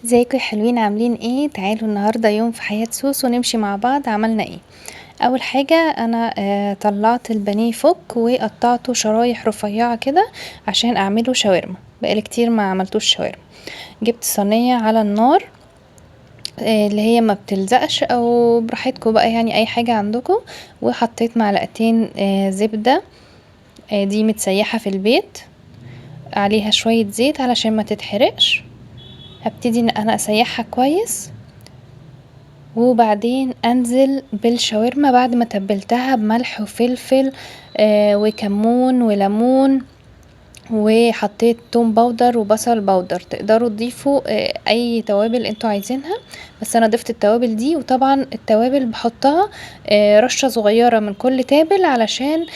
ازيكم يا حلوين، عاملين ايه؟ تعالوا النهارده يوم في حياة سوسو نمشي مع بعض. عملنا ايه؟ اول حاجة انا طلعت البانيه فوق وقطعته شرايح رفيعة كده عشان اعمله شاورما. بقالي كتير ما عملتوش شاورما. جبت صينية على النار، اللي هي ما بتلزقش او براحتكم بقى، يعني اي حاجة عندكم. وحطيت معلقتين زبدة، دي متسيحة في البيت، عليها شوية زيت علشان ما تتحرقش. هبتدي ان انا اسيحها كويس، وبعدين انزل بالشاورما بعد ما تبلتها بملح وفلفل وكمون وليمون، وحطيت توم باودر وبصل باودر. تقدروا تضيفوا اي توابل انتوا عايزينها، بس انا ضفت التوابل دي. وطبعا التوابل بحطها رشة صغيرة من كل تابل علشان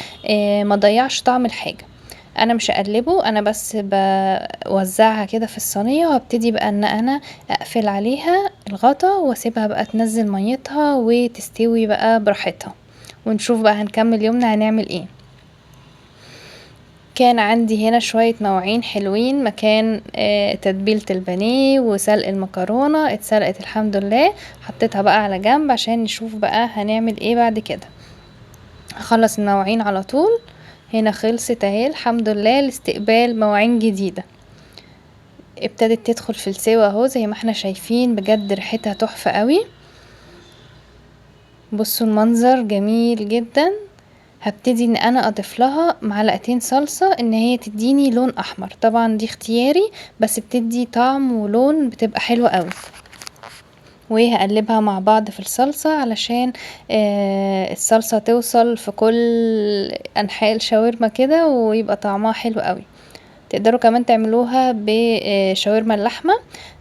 ما ضيعش طعم الحاجة. انا مش هقلبه، انا بس بوزعها كده في الصينية، وابتدي بقى ان انا اقفل عليها الغطا واسيبها بقى تنزل ميتها وتستوي بقى براحتها، ونشوف بقى هنكمل يومنا هنعمل ايه. كان عندي هنا شوية مواعين حلوين مكان تتبيلة البانيه وسلق المكرونة. اتسلقت الحمد لله، حطيتها بقى على جنب عشان نشوف بقى هنعمل ايه بعد كده. هخلص المواعين على طول. هنا خلصت اهي الحمد لله لاستقبال مواعين جديدة. ابتدت تدخل في السوا اهو زي ما احنا شايفين، بجد ريحتها تحفة قوي. بصوا المنظر جميل جدا. هبتدي ان انا اضيف لها معلقتين صلصة ان هي تديني لون احمر، طبعا دي اختياري بس بتدي طعم ولون بتبقى حلوة قوي. وهقلبها مع بعض في الصلصة علشان الصلصة توصل في كل انحاء الشاورما كده ويبقى طعمها حلو قوي. تقدروا كمان تعملوها بشاورما اللحمة.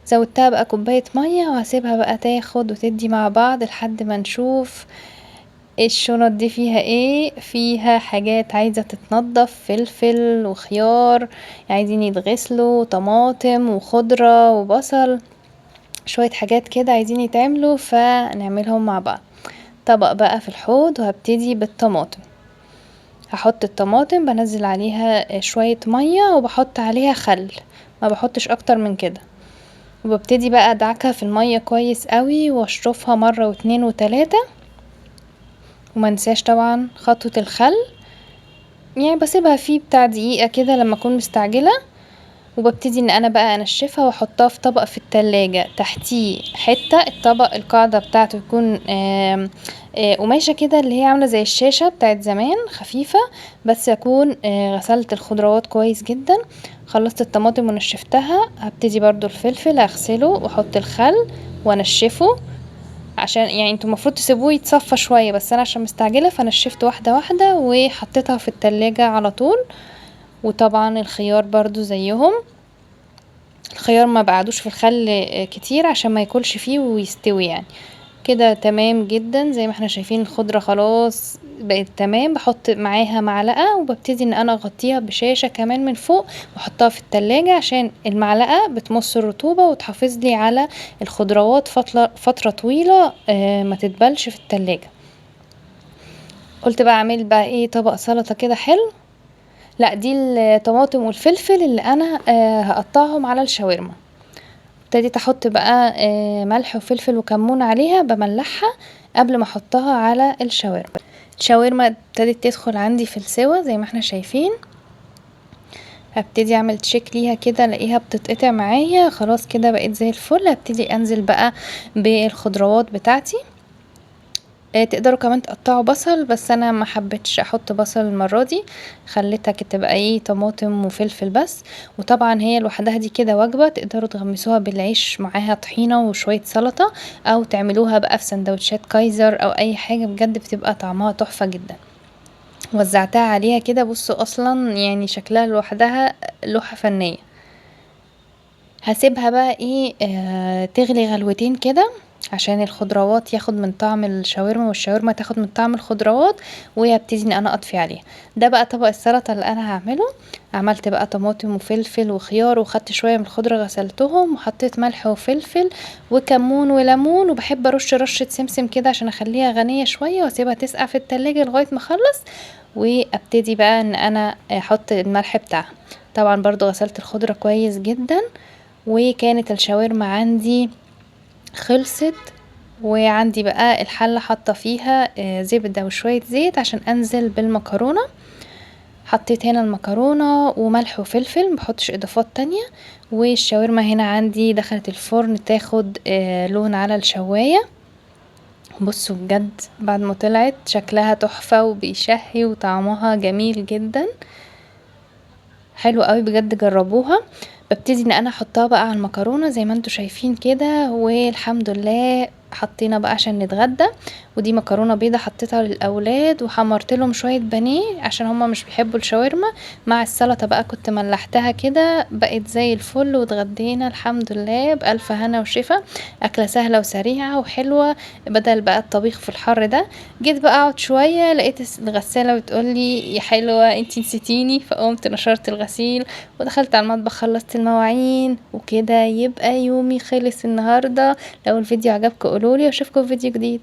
زودتها بقى كوباية مية وهسيبها بقى تاخد وتدي مع بعض لحد ما نشوف الشنط دي فيها ايه. فيها حاجات عايزة تتنضف، فلفل وخيار عايزين يتغسلوا، طماطم وخضرة وبصل، شوية حاجات كده عايزين يتعملوا فنعملهم مع بعض. طبق بقى في الحوض، وهبتدي بالطماطم. هحط الطماطم، بنزل عليها شوية مية وبحط عليها خل، ما بحطش اكتر من كده. وببتدي بقى ادعكها في المية كويس قوي واشطفها مرة واتنين وتلاتة. ومنساش طبعا خطوة الخل، يعني بسيبها فيه بتاع دقيقة كده لما اكون مستعجلة. وببتدي ان انا بقى انشفها واحطها في طبق في التلاجة تحتيه حتة. الطبق القاعدة بتاعته يكون قماشة كده اللي هي عاملة زي الشاشة بتاعت زمان، خفيفة. بس اكون غسلت الخضروات كويس جدا. خلصت الطماطم ونشفتها، هبتدي برضو الفلفل اغسله واحط الخل وانشفه، عشان يعني انتوا المفروض تسيبوه يتصفى شوية، بس انا عشان مستعجلة فنشفت واحدة واحدة وحطيتها في التلاجة على طول. وطبعا الخيار برضو زيهم، الخيار ما بعدوش في الخل كتير عشان ما ياكلش فيه ويستوي يعني. كده تمام جدا زي ما احنا شايفين. الخضرة خلاص بقت تمام. بحط معاها معلقة وببتدي ان انا اغطيها بشاشة كمان من فوق واحطها في التلاجة عشان المعلقة بتمص الرطوبة وتحافظ لي على الخضروات فترة طويلة ما تتبلش في التلاجة. قلت بقى اعمل بقى ايه، طبق سلطة كده حلو. لا، دي الطماطم والفلفل اللي انا هقطعهم على الشاورما. ابتديت احط بقى ملح وفلفل وكمون عليها، بملحها قبل ما احطها على الشاورما. الشاورما ابتدت تدخل عندي في السوا زي ما احنا شايفين. هبتدي اعمل تشيك ليها كده، الاقيها بتتقطع معايا خلاص كده بقيت زي الفل. هبتدي انزل بقى بالخضروات بتاعتي. تقدروا كمان تقطعوا بصل، بس انا ما حبيتش احط بصل المره دي، خليتها تبقى ايه طماطم وفلفل بس. وطبعا هي لوحدها دي كده وجبه، تقدروا تغمسوها بالعيش معاها طحينه وشويه سلطه، او تعملوها بقى في سندوتشات كايزر او اي حاجه، بجد بتبقى طعمها تحفه جدا. وزعتها عليها كده، بصوا اصلا يعني شكلها لوحدها لوحه فنيه. هسيبها بقى ايه تغلي غلوتين كده عشان الخضروات ياخد من طعم الشاورما والشاورما تاخد من طعم الخضروات، ويبتدي ان انا اطفي عليها. ده بقى طبق السلطة اللي انا هعمله. عملت بقى طماطم وفلفل وخيار، وخدت شوية من الخضرة غسلتهم وحطيت ملح وفلفل وكمون وليمون، وبحب ارش رشة سمسم كده عشان اخليها غنية شوية، واسيبها تسقع في التلاجة لغاية ما اخلص. وابتدي بقى ان انا احط الملح بتاعها. طبعا برضو غسلت الخضرة كويس جدا، وكانت الشاورما عندي خلصت، وعندي بقى الحلة حاطة فيها زبدة وشوية زيت عشان انزل بالمكرونة. حطيت هنا المكرونة وملح وفلفل، مبحطش اضافات تانية. والشاورما هنا عندي دخلت الفرن تاخد لون على الشواية. بصوا بجد بعد ما طلعت شكلها تحفة وبيشهي وطعمها جميل جدا، حلو قوي بجد، جربوها. ببتدي ان انا احطها بقى على المكرونة زي ما انتوا شايفين كده، والحمد لله حطينا بقى عشان نتغدى. ودي مكرونه بيضه حطيتها للاولاد، وحمرت لهم شويه بانيه عشان هما مش بيحبوا الشاورما، مع السلطه بقى كنت ملحتها كده، بقت زي الفل. واتغدينا الحمد لله بالف هنا وشفا. اكله سهله وسريعه وحلوه بدل بقى الطبيخ في الحر ده. جيت بقى اقعد شويه لقيت الغساله بتقولي يا حلوه انتي نسيتيني، فقمت نشرت الغسيل ودخلت على المطبخ خلصت المواعين، وكده يبقى يومي خلص النهارده. لو الفيديو عجبكم قولولي، واشوفكم في فيديو جديد.